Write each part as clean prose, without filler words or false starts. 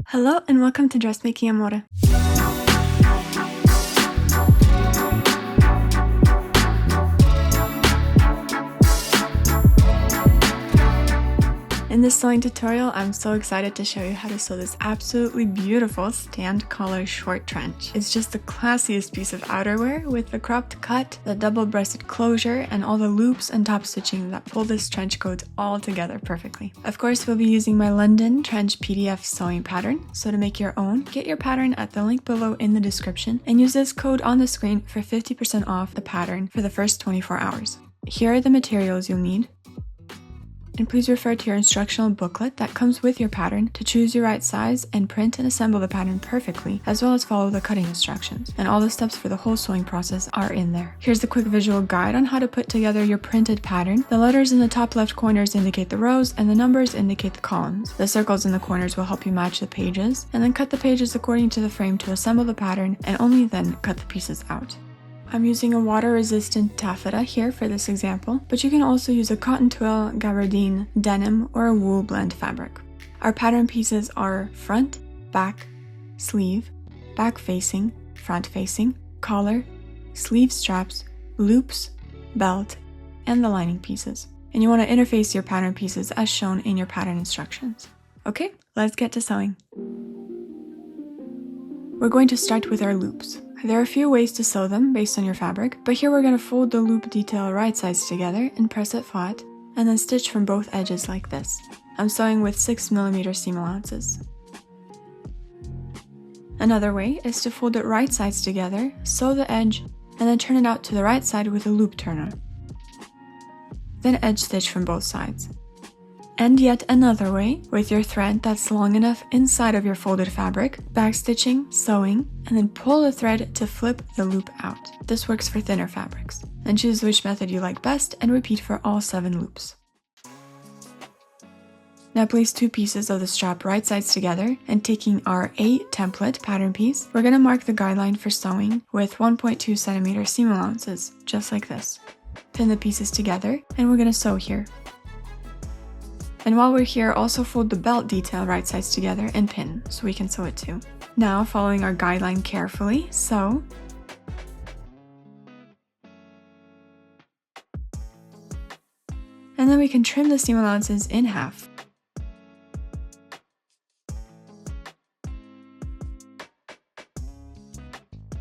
Hello and welcome to Dressmaking Amore. In this sewing tutorial, I'm so excited to show you how to sew this absolutely beautiful stand collar short trench. It's just the classiest piece of outerwear with the cropped cut, the double-breasted closure, and all the loops and top stitching that pull this trench coat all together perfectly. Of course, we'll be using my London trench PDF sewing pattern, so to make your own, get your pattern at the link below in the description and use this code on the screen for 50% off the pattern for the first 24 hours. Here are the materials you'll need. And please refer to your instructional booklet that comes with your pattern to choose your right size and print and assemble the pattern perfectly, as well as follow the cutting instructions. And all the steps for the whole sewing process are in there. Here's the quick visual guide on how to put together your printed pattern. The letters in the top left corners indicate the rows and the numbers indicate the columns. The circles in the corners will help you match the pages, and then cut the pages according to the frame to assemble the pattern, and only then cut the pieces out. I'm using a water-resistant taffeta here for this example, but you can also use a cotton twill, gabardine, denim, or a wool blend fabric. Our pattern pieces are front, back, sleeve, back facing, front facing, collar, sleeve straps, loops, belt, and the lining pieces. And you want to interface your pattern pieces as shown in your pattern instructions. Okay, let's get to sewing. We're going to start with our loops. There are a few ways to sew them based on your fabric, but here we're going to fold the loop detail right sides together and press it flat, and then stitch from both edges like this. I'm sewing with 6mm seam allowances. Another way is to fold it right sides together, sew the edge, and then turn it out to the right side with a loop turner. Then edge stitch from both sides. And yet another way, with your thread that's long enough inside of your folded fabric, backstitching, sewing, and then pull the thread to flip the loop out. This works for thinner fabrics. And choose which method you like best and repeat for all 7 loops. Now place 2 pieces of the strap right sides together, and taking our A template pattern piece, we're going to mark the guideline for sewing with 1.2cm seam allowances, just like this. Pin the pieces together, and we're going to sew here. And while we're here, also fold the belt detail right sides together and pin, so we can sew it too. Now, following our guideline carefully, sew. And then we can trim the seam allowances in half.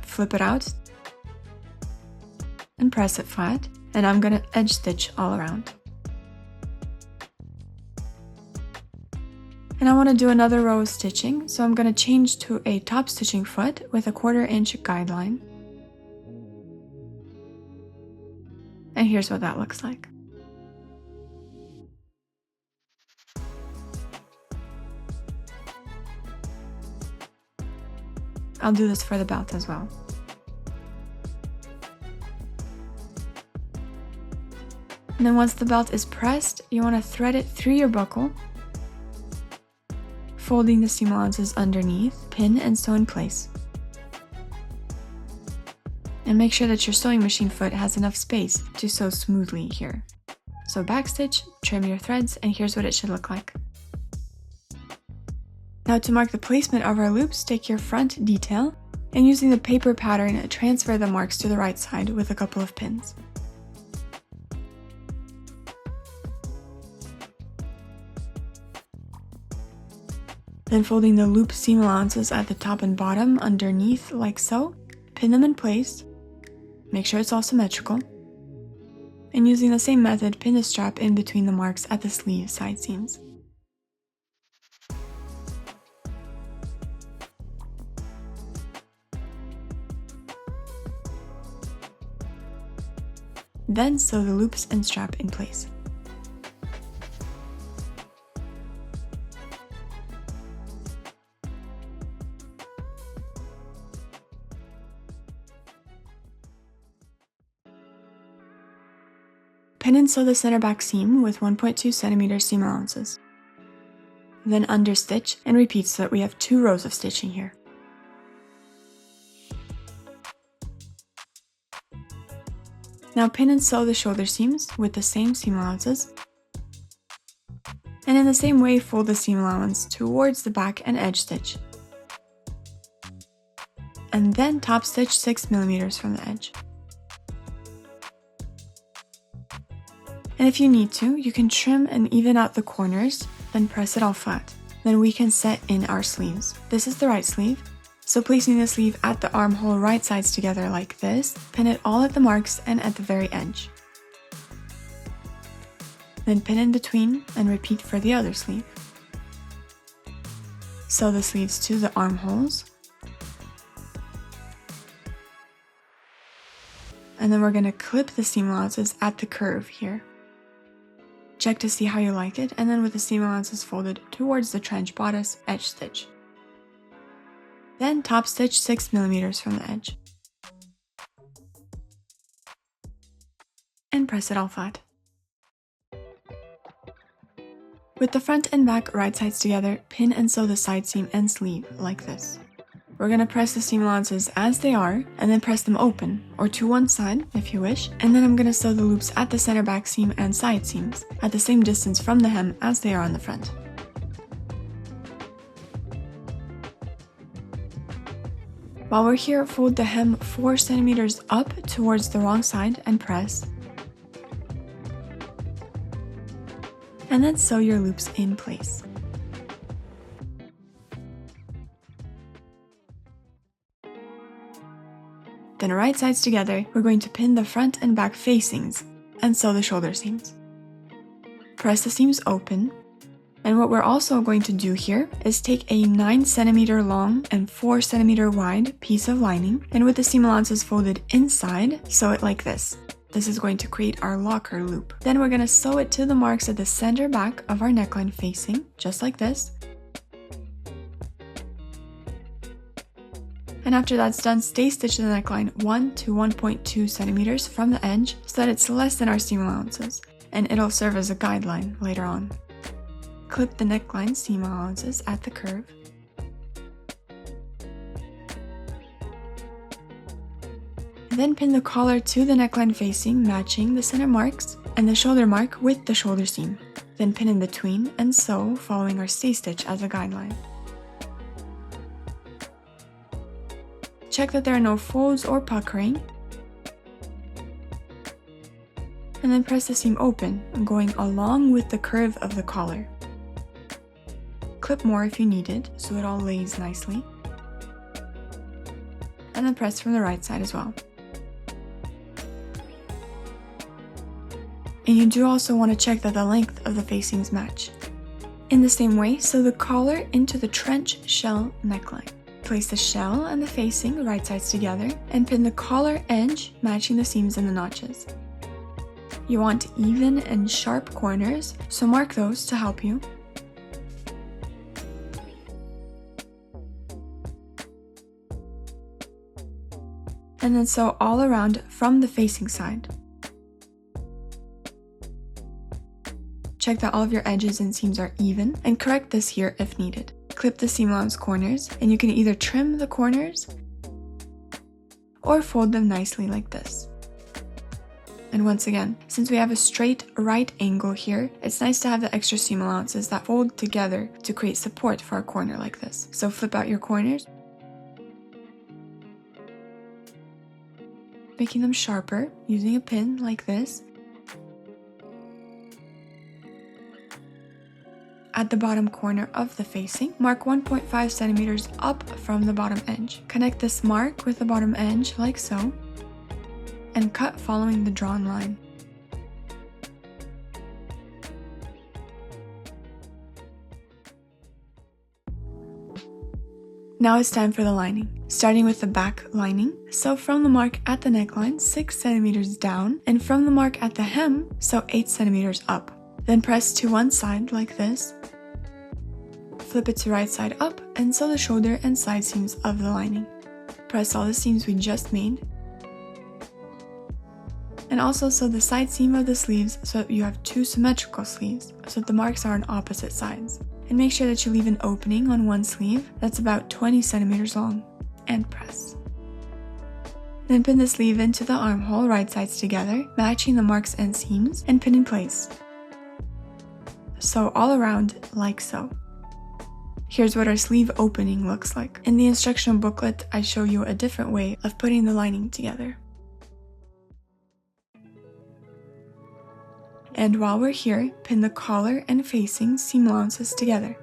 Flip it out and press it flat, and I'm gonna edge stitch all around. And I want to do another row of stitching, so I'm going to change to a top stitching foot with a 1/4 inch guideline. And here's what that looks like. I'll do this for the belt as well. And then once the belt is pressed, you want to thread it through your buckle, folding the seam allowances underneath, pin and sew in place. And make sure that your sewing machine foot has enough space to sew smoothly here. So backstitch, trim your threads, and here's what it should look like. Now to mark the placement of our loops, take your front detail, and using the paper pattern, transfer the marks to the right side with a couple of pins. Then folding the loop seam allowances at the top and bottom underneath like so, pin them in place, make sure it's all symmetrical, and using the same method, pin the strap in between the marks at the sleeve side seams. Then sew the loops and strap in place. Pin and sew the center back seam with 1.2cm seam allowances. Then understitch and repeat so that we have 2 rows of stitching here. Now pin and sew the shoulder seams with the same seam allowances, and in the same way fold the seam allowance towards the back and edge stitch. And then top stitch 6mm from the edge. And if you need to, you can trim and even out the corners, then press it all flat. Then we can set in our sleeves. This is the right sleeve, so placing the sleeve at the armhole right sides together like this, pin it all at the marks and at the very edge. Then pin in between and repeat for the other sleeve. Sew the sleeves to the armholes. And then we're going to clip the seam allowances at the curve here. Check to see how you like it, and then with the seam allowances folded towards the trench bodice, edge stitch. Then top stitch 6mm from the edge. And press it all flat. With the front and back right sides together, pin and sew the side seam and sleeve like this. We're going to press the seam allowances as they are, and then press them open, or to one side if you wish, and then I'm going to sew the loops at the center back seam and side seams, at the same distance from the hem as they are on the front. While we're here, fold the hem 4 centimeters up towards the wrong side and press. And then sew your loops in place. Then right sides together, we're going to pin the front and back facings and sew the shoulder seams. Press the seams open, and what we're also going to do here is take a 9 centimeter long and 4 centimeter wide piece of lining, and with the seam allowances folded inside, sew it like this. This is going to create our locker loop. Then we're going to sew it to the marks at the center back of our neckline facing, just like this. And after that's done, stay stitch the neckline 1 to 1.2 centimeters from the edge so that it's less than our seam allowances, and it'll serve as a guideline later on. Clip the neckline seam allowances at the curve. Then pin the collar to the neckline facing, matching the center marks, and the shoulder mark with the shoulder seam. Then pin in between and sew, following our stay stitch as a guideline. Check that there are no folds or puckering, and then press the seam open, going along with the curve of the collar. Clip more if you need it, so it all lays nicely, and then press from the right side as well. And you do also want to check that the length of the facings match. In the same way, sew the collar into the trench shell neckline. Place the shell and the facing right sides together and pin the collar edge matching the seams and the notches. You want even and sharp corners, so mark those to help you. And then sew all around from the facing side. Check that all of your edges and seams are even, and correct this here if needed. Clip the seam allowance corners, and you can either trim the corners or fold them nicely like this. And once again, since we have a straight right angle here, it's nice to have the extra seam allowances that fold together to create support for a corner like this. So flip out your corners, making them sharper using a pin like this. At the bottom corner of the facing, mark 1.5 centimeters up from the bottom edge. Connect this mark with the bottom edge like so, and cut following the drawn line. Now it's time for the lining. Starting with the back lining, sew from the mark at the neckline 6 centimeters down, and from the mark at the hem, sew 8 centimeters up. Then press to one side like this. Flip it to right side up and sew the shoulder and side seams of the lining. Press all the seams we just made. And also sew the side seam of the sleeves so that you have 2 symmetrical sleeves, so that the marks are on opposite sides. And make sure that you leave an opening on one sleeve that's about 20 centimeters long, and press. Then pin the sleeve into the armhole right sides together, matching the marks and seams, and pin in place. Sew all around like so. Here's what our sleeve opening looks like. In the instructional booklet, I show you a different way of putting the lining together. And while we're here, pin the collar and facing seam allowances together.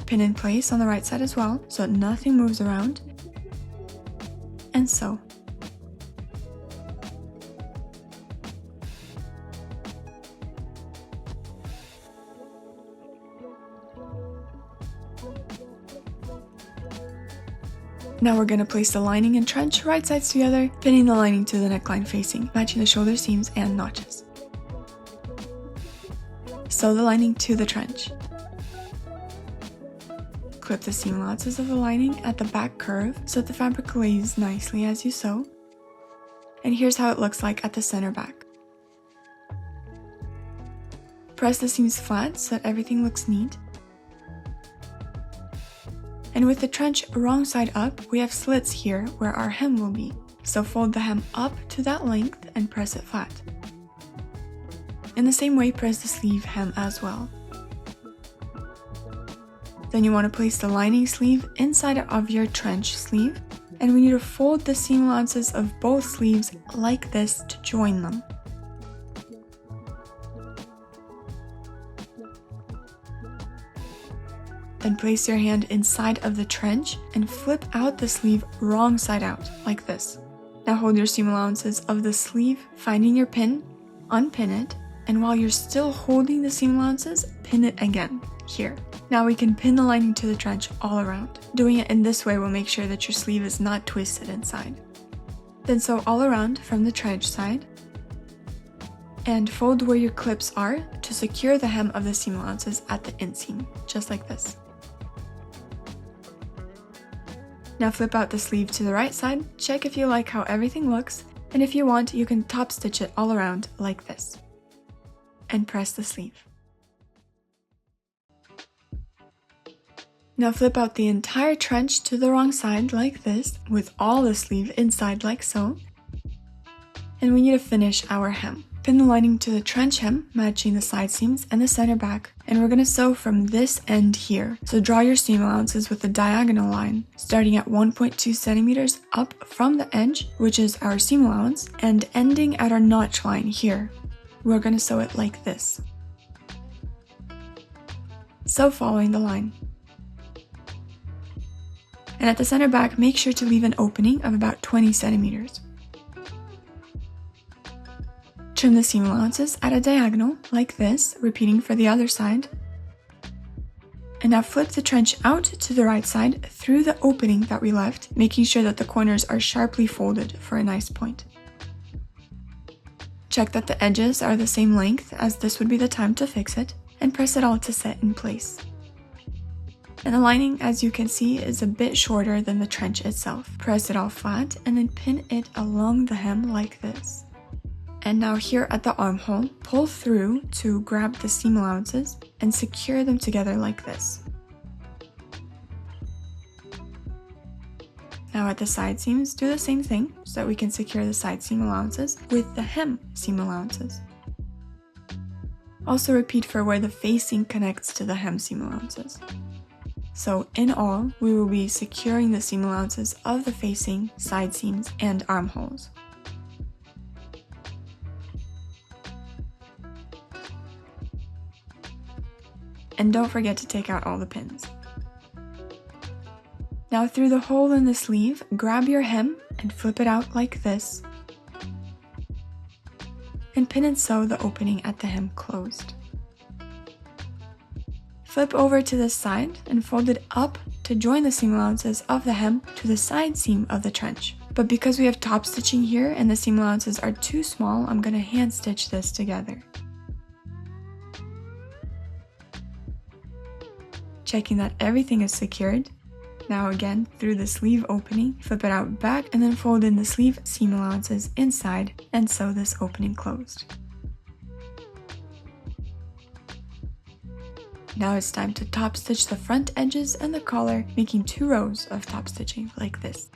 Pin in place on the right side as well, so nothing moves around, and sew. Now we're going to place the lining and trench right sides together, pinning the lining to the neckline facing, matching the shoulder seams and notches. Sew the lining to the trench. Clip the seam allowances of the lining at the back curve so that the fabric lays nicely as you sew. And here's how it looks like at the center back. Press the seams flat so that everything looks neat. And with the trench wrong side up, we have slits here where our hem will be. So fold the hem up to that length and press it flat. In the same way, press the sleeve hem as well. Then you want to place the lining sleeve inside of your trench sleeve, and we need to fold the seam allowances of both sleeves like this to join them. Then place your hand inside of the trench and flip out the sleeve wrong side out, like this. Now hold your seam allowances of the sleeve, finding your pin, unpin it, and while you're still holding the seam allowances, pin it again, here. Now we can pin the lining to the trench all around. Doing it in this way will make sure that your sleeve is not twisted inside. Then sew all around from the trench side, and fold where your clips are to secure the hem of the seam allowances at the inseam, just like this. Now flip out the sleeve to the right side, check if you like how everything looks, and if you want, you can top stitch it all around like this. And press the sleeve. Now flip out the entire trench to the wrong side like this, with all the sleeve inside like so. And we need to finish our hem. Pin the lining to the trench hem, matching the side seams and the center back, and we're going to sew from this end here. So draw your seam allowances with a diagonal line, starting at 1.2 centimeters up from the edge, which is our seam allowance, and ending at our notch line here. We're going to sew it like this. Sew following the line. And at the center back, make sure to leave an opening of about 20 centimeters. Trim the seam allowances at a diagonal, like this, repeating for the other side. And now flip the trench out to the right side through the opening that we left, making sure that the corners are sharply folded for a nice point. Check that the edges are the same length, as this would be the time to fix it, and press it all to set in place. And the lining, as you can see, is a bit shorter than the trench itself. Press it all flat and then pin it along the hem like this. And now here at the armhole, pull through to grab the seam allowances and secure them together like this. Now at the side seams, do the same thing so that we can secure the side seam allowances with the hem seam allowances. Also repeat for where the facing connects to the hem seam allowances. So in all, we will be securing the seam allowances of the facing, side seams, and armholes. And don't forget to take out all the pins. Now through the hole in the sleeve, grab your hem and flip it out like this. And pin and sew the opening at the hem closed. Flip over to this side and fold it up to join the seam allowances of the hem to the side seam of the trench. But because we have top stitching here and the seam allowances are too small, I'm going to hand stitch this together. Checking that everything is secured, Now again, through the sleeve opening, flip it out back and then fold in the sleeve seam allowances inside and sew this opening closed. Now it's time to top stitch the front edges and the collar, making 2 rows of top stitching like this.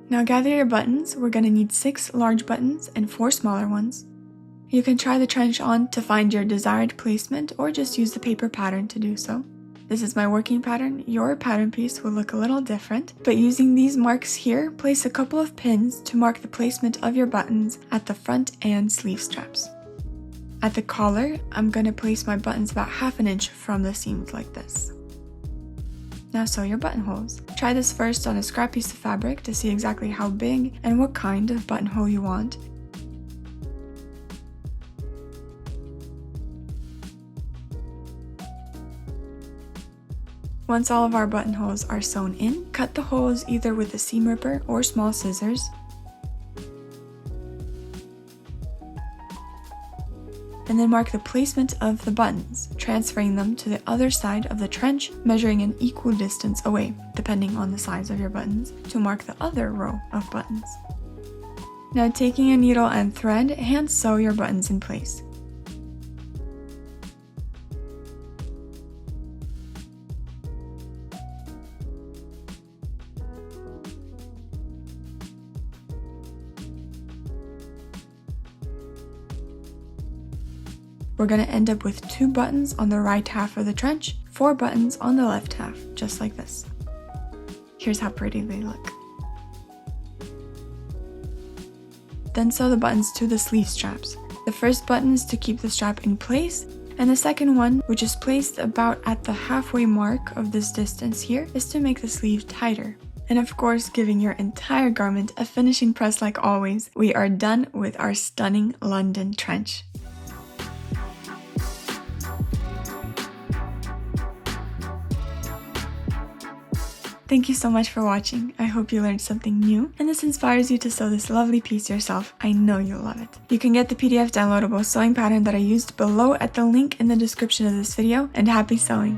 Now gather your buttons. We're going to need 6 large buttons and 4 smaller ones. You can try the trench on to find your desired placement or just use the paper pattern to do so. This is my working pattern. Your pattern piece will look a little different, but using these marks here, place a couple of pins to mark the placement of your buttons at the front and sleeve straps. At the collar, I'm going to place my buttons about 1/2 inch from the seams like this. Now sew your buttonholes. Try this first on a scrap piece of fabric to see exactly how big and what kind of buttonhole you want. Once all of our buttonholes are sewn in, cut the holes either with a seam ripper or small scissors. And then mark the placement of the buttons, transferring them to the other side of the trench, measuring an equal distance away, depending on the size of your buttons, to mark the other row of buttons. Now taking a needle and thread, hand sew your buttons in place. We're going to end up with 2 buttons on the right half of the trench, 4 buttons on the left half, just like this. Here's how pretty they look. Then sew the buttons to the sleeve straps. The first button is to keep the strap in place, and the second one, which is placed about at the halfway mark of this distance here, is to make the sleeve tighter. And of course, giving your entire garment a finishing press like always, we are done with our stunning London trench. Thank you so much for watching. I hope you learned something new and this inspires you to sew this lovely piece yourself. I know you'll love it. You can get the PDF downloadable sewing pattern that I used below at the link in the description of this video, and happy sewing!